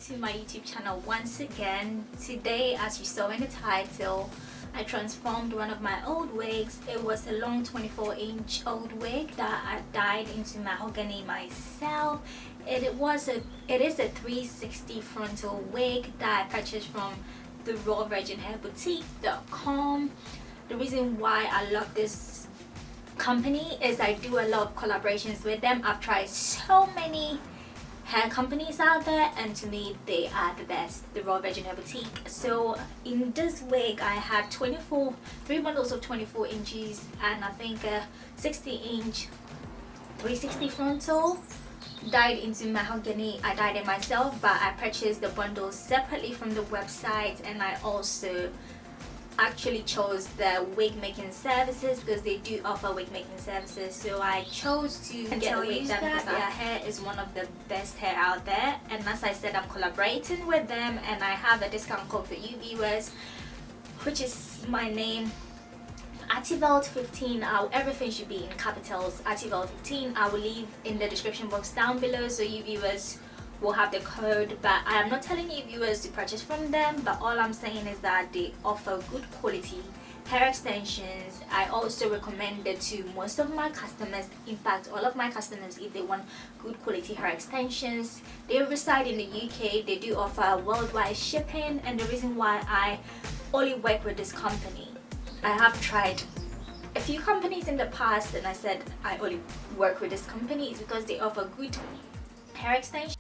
to my YouTube channel once again. Today, as you saw in the title, I transformed one of my old wigs. It was a long 24-inch old wig that I dyed into mahogany myself. It is a 360 frontal wig that I purchased from the rawvirginhairboutique.com. The reason why I love this company is I do a lot of collaborations with them. I've tried so many hair companies out there, and to me they are the best, the Raw Virgin Hair Boutique. So in this wig I had 3 bundles of 24 inches and I think a 60-inch 360 frontal dyed into mahogany. I dyed it myself, but I purchased the bundles separately from the website, and I also actually chose the wig making services because they do offer wig making services. So I chose to get a wig done because their hair is one of the best hair out there, and as I said, I'm collaborating with them and I have a discount code for you viewers, which is my name, Ativeld15. Everything should be in capitals, Ativeld15. I will leave in the description box down below so you viewers will have the code, but I am not telling you viewers to purchase from them, but all I'm saying is that they offer good quality hair extensions. I also recommend it to most of my customers, in fact all of my customers, if they want good quality hair extensions. They reside in the UK. They do offer worldwide shipping, and the reason why I only work with this company, I have tried a few companies in the past and I said I only work with this company, is because they offer good hair extensions.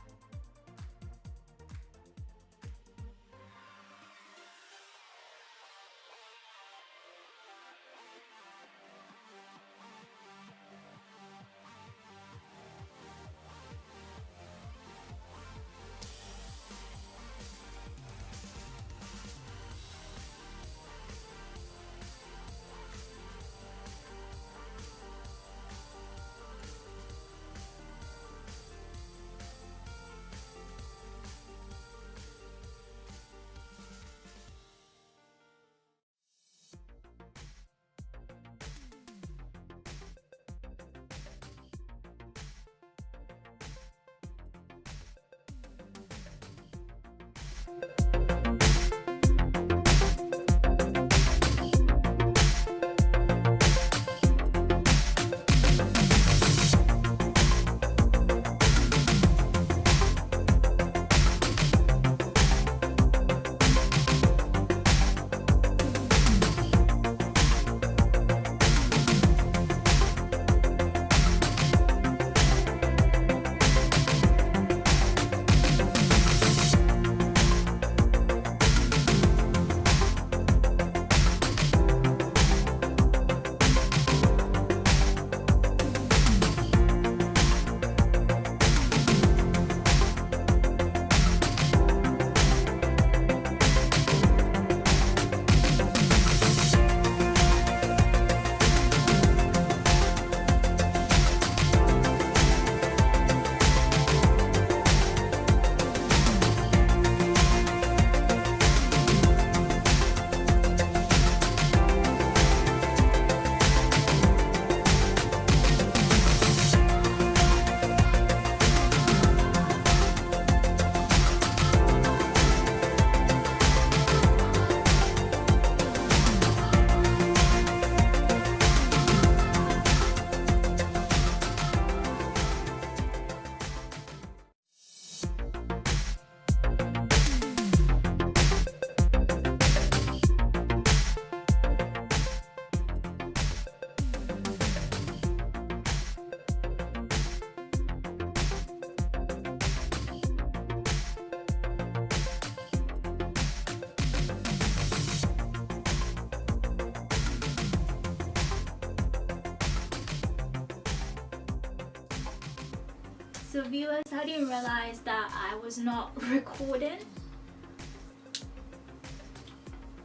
So viewers, I didn't realize that I was not recording.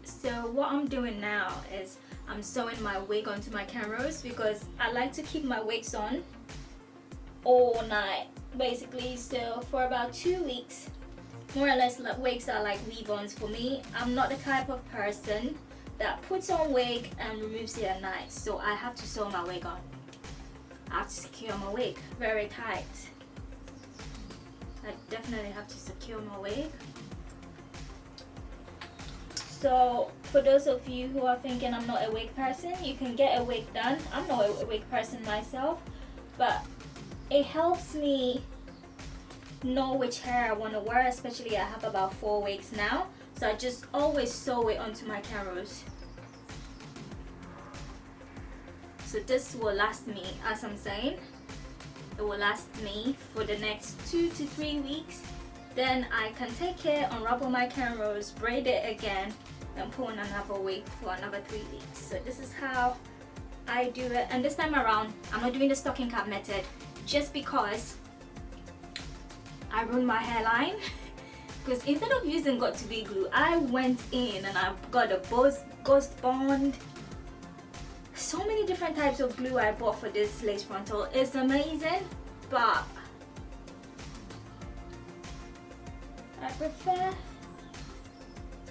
So what I'm doing now is I'm sewing my wig onto my cameras because I like to keep my wigs on all night basically. So for about 2 weeks, more or less, wigs are like weave-ons for me. I'm not the type of person that puts on wig and removes it at night, so I have to sew my wig on. I have to secure my wig very tight. I definitely have to secure my wig. So for those of you who are thinking I'm not a wig person, you can get a wig done. I'm not a wig person myself, but it helps me know which hair I want to wear, especially I have about 4 wigs now, so I just always sew it onto my cornrows. So this will last me, as I'm saying, it will last me for the next 2 to 3 weeks. Then I can take it, unravel my cornrows, braid it again, and put on another wig for another 3 weeks. So this is how I do it. And this time around, I'm not doing the stocking cap method just because I ruined my hairline. Because instead of using got2b glue, I went in and I got a Ghost Bond. So many different types of glue I bought for this lace frontal. It's amazing, but I prefer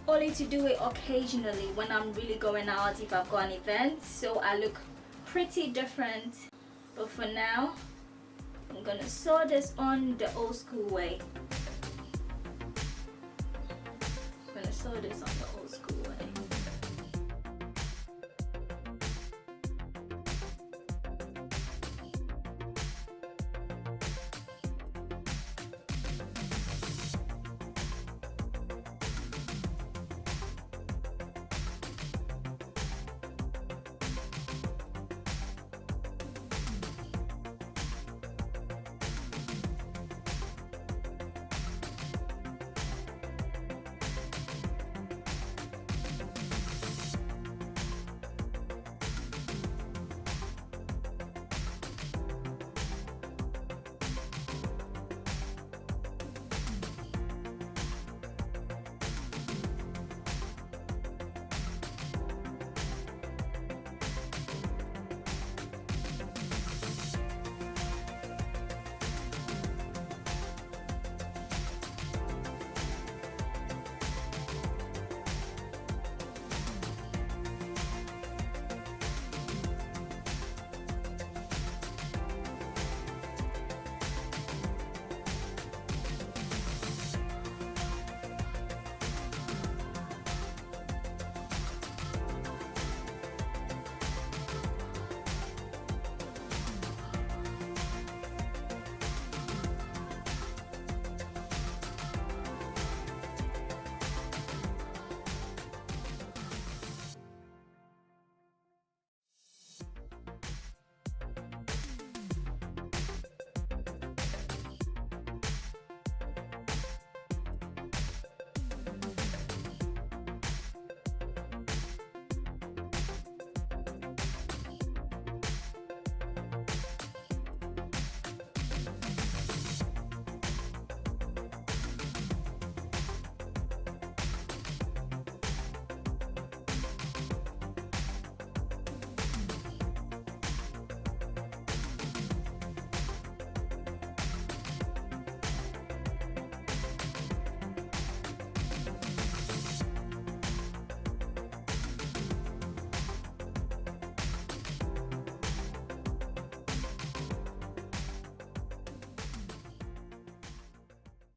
only to do it occasionally when I'm really going out, if I've got an event, so I look pretty different. But for now, I'm gonna sew this on the old school way. I'm gonna sew this on the old school way.